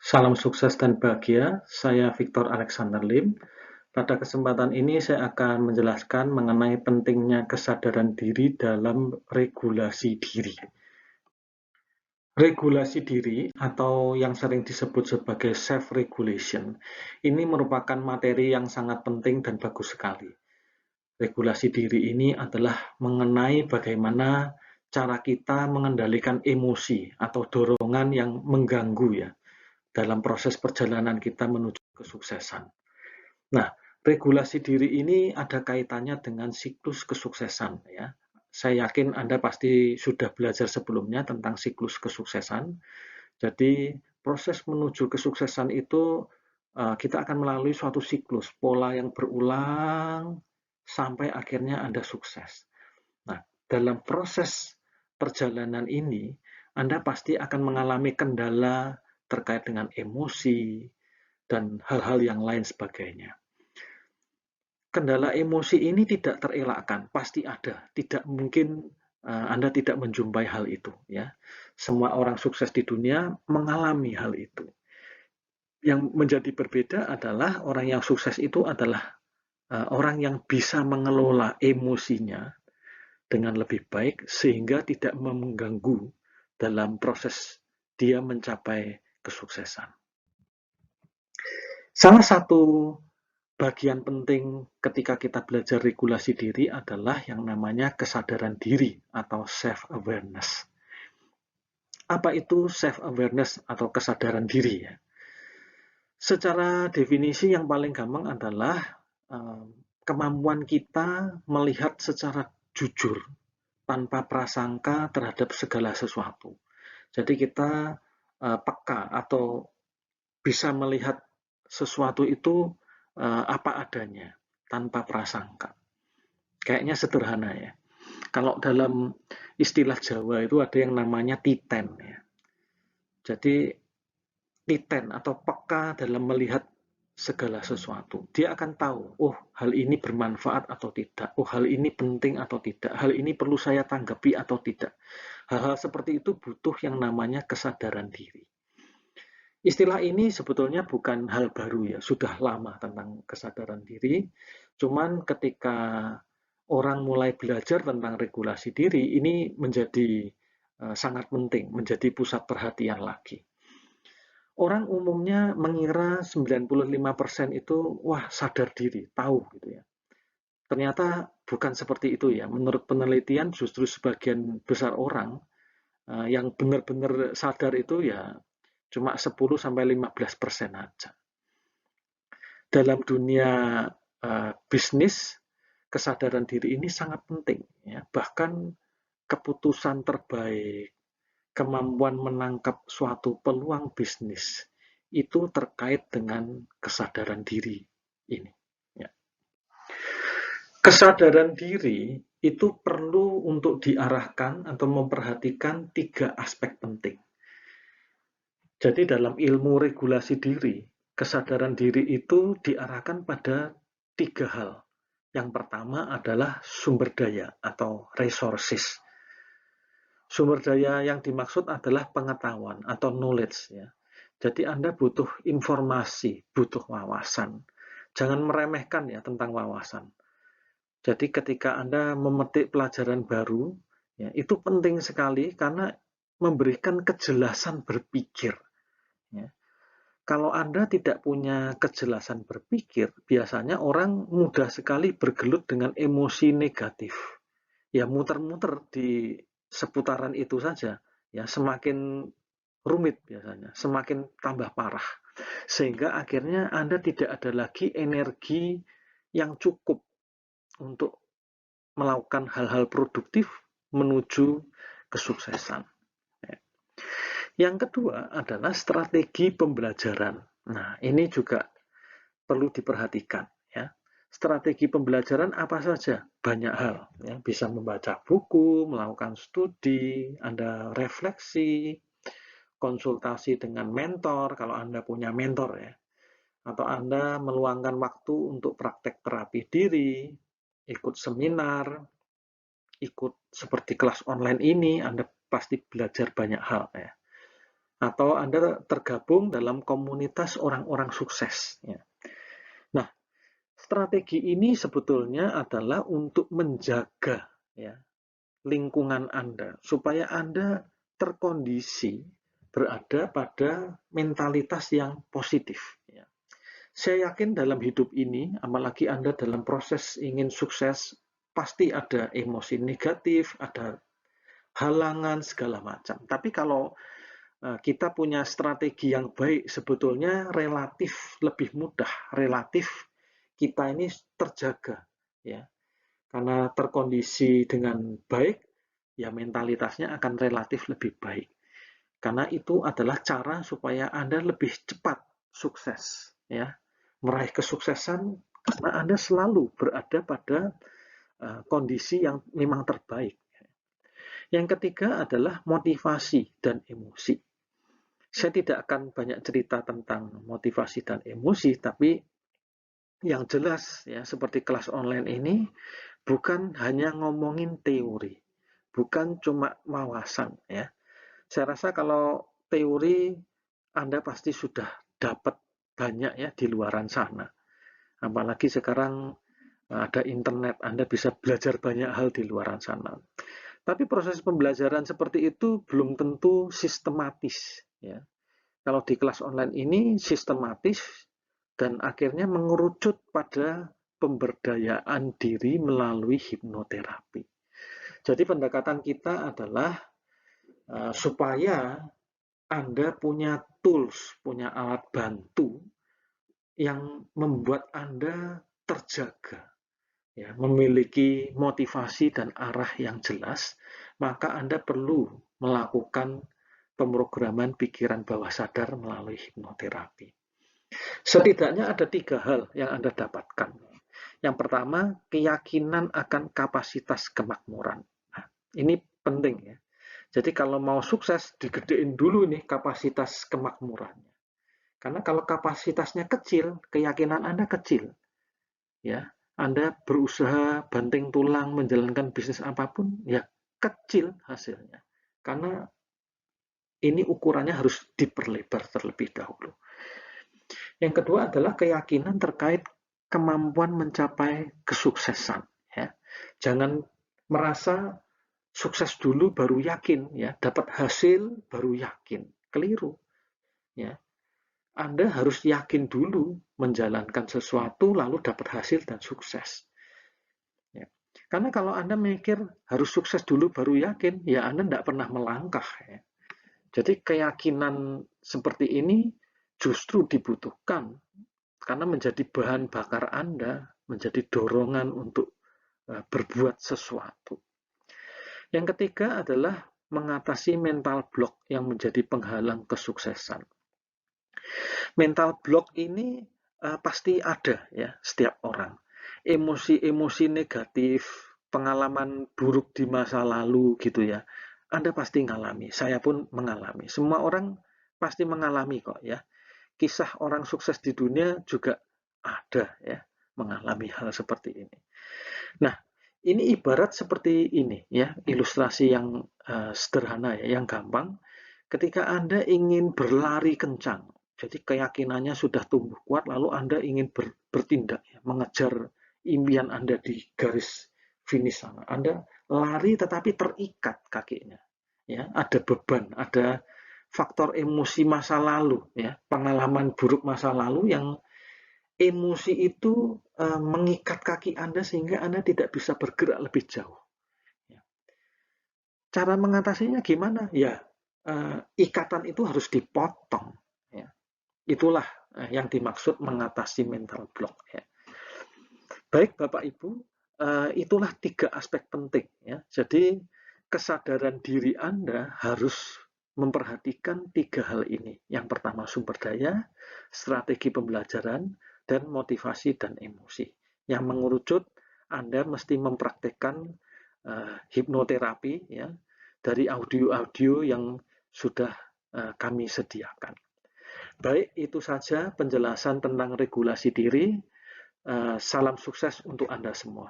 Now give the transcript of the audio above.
Salam sukses dan bahagia, saya Victor Alexander Lim. Pada kesempatan ini saya akan menjelaskan mengenai pentingnya kesadaran diri dalam regulasi diri. Regulasi diri atau yang sering disebut sebagai self-regulation, ini merupakan materi yang sangat penting dan bagus sekali. Regulasi diri ini adalah mengenai bagaimana cara kita mengendalikan emosi atau dorongan yang mengganggu ya dalam proses perjalanan kita menuju kesuksesan. Nah, regulasi diri ini ada kaitannya dengan siklus kesuksesan ya. Saya yakin Anda pasti sudah belajar sebelumnya tentang siklus kesuksesan. Jadi, proses menuju kesuksesan itu kita akan melalui suatu siklus, pola yang berulang sampai akhirnya Anda sukses. Nah, dalam proses perjalanan ini, Anda pasti akan mengalami kendala terkait dengan emosi dan hal-hal yang lain sebagainya. Kendala emosi ini tidak terelakkan, pasti ada. Tidak mungkin Anda tidak menjumpai hal itu, ya. Semua orang sukses di dunia mengalami hal itu. Yang menjadi berbeda adalah orang yang sukses itu adalah orang yang bisa mengelola emosinya dengan lebih baik sehingga tidak mengganggu dalam proses dia mencapai kesuksesan. Salah satu bagian penting ketika kita belajar regulasi diri adalah yang namanya kesadaran diri atau self-awareness. Apa itu self-awareness atau kesadaran diri ya? Secara definisi yang paling gampang adalah kemampuan kita melihat secara jujur tanpa prasangka terhadap segala sesuatu. Jadi kita peka atau bisa melihat sesuatu itu apa adanya tanpa prasangka. Kayaknya sederhana ya. Kalau dalam istilah Jawa itu ada yang namanya titen ya. Jadi titen atau peka dalam melihat segala sesuatu. Dia akan tahu, oh hal ini bermanfaat atau tidak, oh hal ini penting atau tidak, hal ini perlu saya tanggapi atau tidak. Hal-hal seperti itu butuh yang namanya kesadaran diri. Istilah ini sebetulnya bukan hal baru ya, sudah lama tentang kesadaran diri. Cuman ketika orang mulai belajar tentang regulasi diri, ini menjadi sangat penting, menjadi pusat perhatian lagi. Orang umumnya mengira 95% itu wah sadar diri, tahu gitu ya. Ternyata bukan seperti itu ya. Menurut penelitian justru sebagian besar orang yang benar-benar sadar itu ya cuma 10-15% aja. Dalam dunia bisnis, kesadaran diri ini sangat penting ya. Bahkan keputusan terbaik, kemampuan menangkap suatu peluang bisnis itu terkait dengan kesadaran diri ini. Ya. Kesadaran diri itu perlu untuk diarahkan atau memperhatikan 3 aspek penting. Jadi dalam ilmu regulasi diri, kesadaran diri itu diarahkan pada 3 hal. Yang pertama adalah sumber daya atau resources. Sumber daya yang dimaksud adalah pengetahuan atau knowledge ya. Jadi Anda butuh informasi, butuh wawasan. Jangan meremehkan ya tentang wawasan. Jadi ketika Anda memetik pelajaran baru, ya, itu penting sekali karena memberikan kejelasan berpikir. Ya. Kalau Anda tidak punya kejelasan berpikir, biasanya orang mudah sekali bergelut dengan emosi negatif. Ya muter-muter di seputaran itu saja, ya semakin rumit biasanya, semakin tambah parah. Sehingga akhirnya Anda tidak ada lagi energi yang cukup untuk melakukan hal-hal produktif menuju kesuksesan. Yang kedua adalah strategi pembelajaran. Nah, ini juga perlu diperhatikan ya. Strategi pembelajaran apa saja? Banyak hal ya. Bisa membaca buku, melakukan studi, Anda refleksi, konsultasi dengan mentor kalau Anda punya mentor ya. Atau Anda meluangkan waktu untuk praktek terapi diri, ikut seminar, ikut seperti kelas online ini, Anda pasti belajar banyak hal ya. atau Anda tergabung dalam komunitas orang-orang sukses. Ya. Nah, strategi ini sebetulnya adalah untuk menjaga ya, lingkungan Anda, supaya Anda terkondisi berada pada mentalitas yang positif. Ya. Saya yakin dalam hidup ini, apalagi Anda dalam proses ingin sukses, pasti ada emosi negatif, ada halangan segala macam. Tapi kalau kita punya strategi yang baik, sebetulnya relatif lebih mudah, relatif kita ini terjaga, ya, karena terkondisi dengan baik, ya mentalitasnya akan relatif lebih baik. Karena itu adalah cara supaya Anda lebih cepat sukses, ya, meraih kesuksesan karena Anda selalu berada pada kondisi yang memang terbaik. Yang ketiga adalah motivasi dan emosi. Saya tidak akan banyak cerita tentang motivasi dan emosi, tapi yang jelas ya seperti kelas online ini bukan hanya ngomongin teori, bukan cuma wawasan ya. Saya rasa kalau teori Anda pasti sudah dapat banyak ya di luaran sana. Apalagi sekarang ada internet, Anda bisa belajar banyak hal di luaran sana. Tapi proses pembelajaran seperti itu belum tentu sistematis ya. Kalau di kelas online ini sistematis dan akhirnya mengerucut pada pemberdayaan diri melalui hipnoterapi. Jadi pendekatan kita adalah supaya Anda punya tools, punya alat bantu yang membuat Anda terjaga, ya, memiliki motivasi dan arah yang jelas, maka Anda perlu melakukan pemrograman pikiran bawah sadar melalui hipnoterapi. Setidaknya ada 3 hal yang Anda dapatkan. Yang pertama, keyakinan akan kapasitas kemakmuran. Nah, ini penting ya. Jadi kalau mau sukses, digedein dulu nih kapasitas kemakmurannya. Karena kalau kapasitasnya kecil, keyakinan Anda kecil. Ya, Anda berusaha banting tulang menjalankan bisnis apapun, ya kecil hasilnya. Karena ini ukurannya harus diperlebar terlebih dahulu. Yang kedua adalah keyakinan terkait kemampuan mencapai kesuksesan. Ya. Jangan merasa sukses dulu baru yakin, ya. Dapat hasil baru yakin. Keliru. Ya. Anda harus yakin dulu menjalankan sesuatu lalu dapat hasil dan sukses. Ya. Karena kalau Anda mikir harus sukses dulu baru yakin, ya Anda tidak pernah melangkah. Ya. Jadi keyakinan seperti ini justru dibutuhkan karena menjadi bahan bakar Anda, menjadi dorongan untuk berbuat sesuatu. Yang ketiga adalah mengatasi mental block yang menjadi penghalang kesuksesan. Mental block ini pasti ada ya setiap orang. Emosi-emosi negatif, pengalaman buruk di masa lalu gitu ya. Anda pasti mengalami, saya pun mengalami. Semua orang pasti mengalami kok ya. Kisah orang sukses di dunia juga ada ya, mengalami hal seperti ini. Nah, ini ibarat seperti ini ya, ilustrasi yang sederhana ya, yang gampang. Ketika Anda ingin berlari kencang, jadi keyakinannya sudah tumbuh kuat, lalu Anda ingin bertindak, ya, mengejar impian Anda di garis finish sana. Anda lari tetapi terikat kakinya, ya, ada beban, ada faktor emosi masa lalu, ya, pengalaman buruk masa lalu yang emosi itu mengikat kaki Anda sehingga Anda tidak bisa bergerak lebih jauh. Ya. Cara mengatasinya gimana? Ya, ikatan itu harus dipotong. Ya. Itulah yang dimaksud mengatasi mental block. Ya. Baik Bapak Ibu, itulah 3 aspek penting. Ya. Jadi kesadaran diri Anda harus memperhatikan 3 hal ini. Yang pertama sumber daya, strategi pembelajaran, dan motivasi dan emosi. Yang mengerucut Anda mesti mempraktekkan hipnoterapi ya dari audio-audio yang sudah kami sediakan. Baik, itu saja penjelasan tentang regulasi diri. Salam sukses untuk Anda semua.